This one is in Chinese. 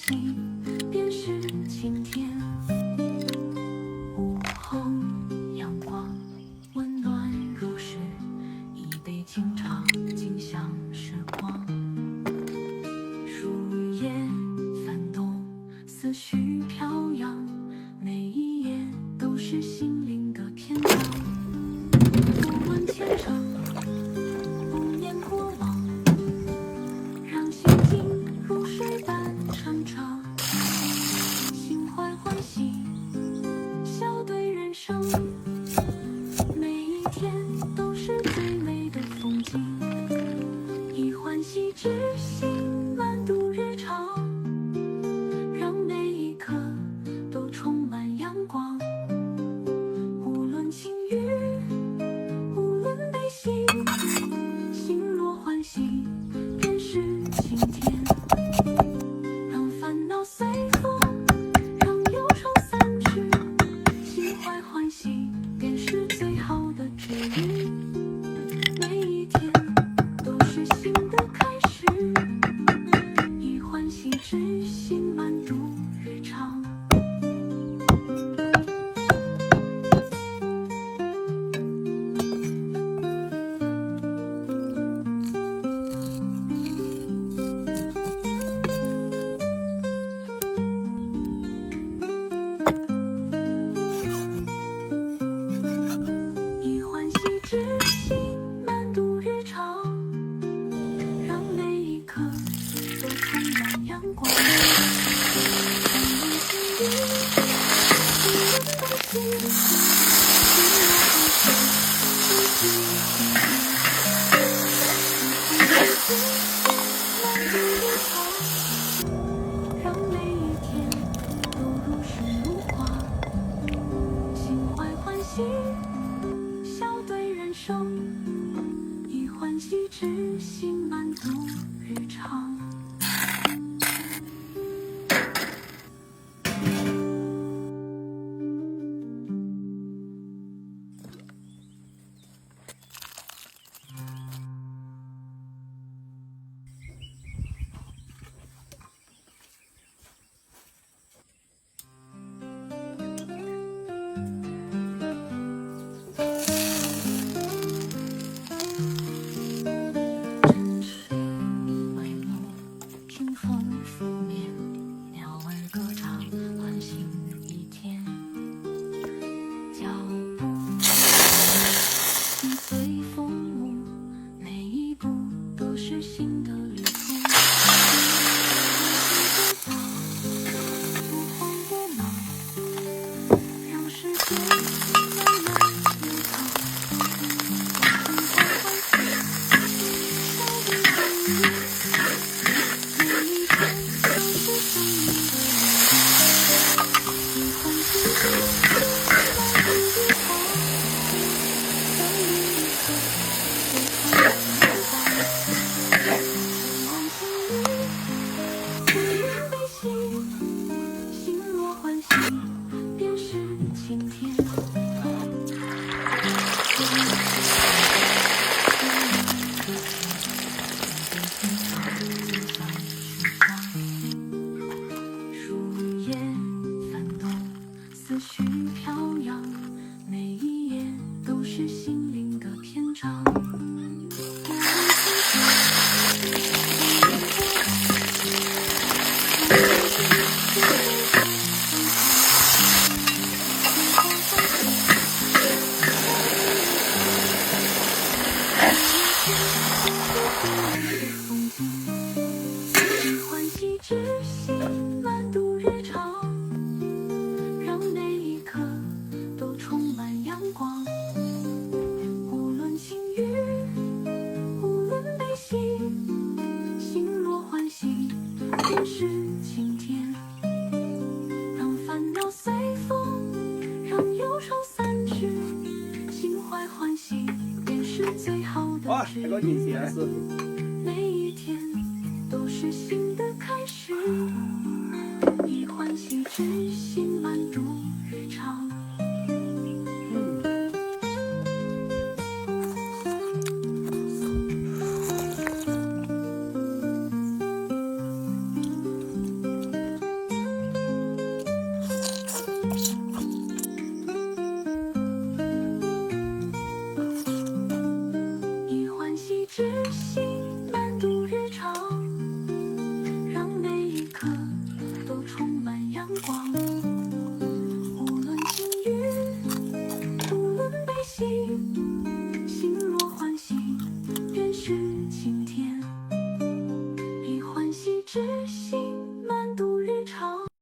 喜便是晴天。午后阳光温暖如是，一杯清茶静享时光。树叶翻动，思绪飘扬，每一页都是心灵的篇章。不问前程，不念过往，让心境如水般澄澈。心怀欢喜，笑对人生，每一天都是最美的风景。以欢喜之心满度日常，让每一刻都充满阳光。无论晴雨，无论悲喜，心若欢喜便是晴天。让烦恼随风，让忧愁散去，心怀欢喜便是最好的治愈。每一天都是新的开始，以欢喜之心满度日常。以欢喜之心满度日常，让每一刻都充满阳光。无论晴雨，无论悲喜，心若欢喜便是晴天。以欢喜之心满度日常，让每一天都如诗如画。心怀欢喜，笑对人生，以欢喜之心满度日常。沉睡帷幕，听风拂面，鸟儿歌唱，唤醒一天。脚步心随风舞，每一步都是新的旅途。不慌不忙，让时间慢慢流淌。心怀欢喜，笑对人生，每一天都是生命的礼物。以欢喜之心满度日常，让每一刻都充满阳光。无论晴雨，无论悲喜，心若欢喜便是晴天。树叶翻动，思绪飘扬，每一页都是心灵的篇章。无论晴雨，无论过往，让心境如水般澄澈。心怀欢喜，风景，以欢喜之心满度日常，让每一刻都充满阳光。无论晴雨，无论悲喜，心若欢喜便是晴天。让烦恼随风，让忧愁散去，心怀欢喜便是最好的治愈。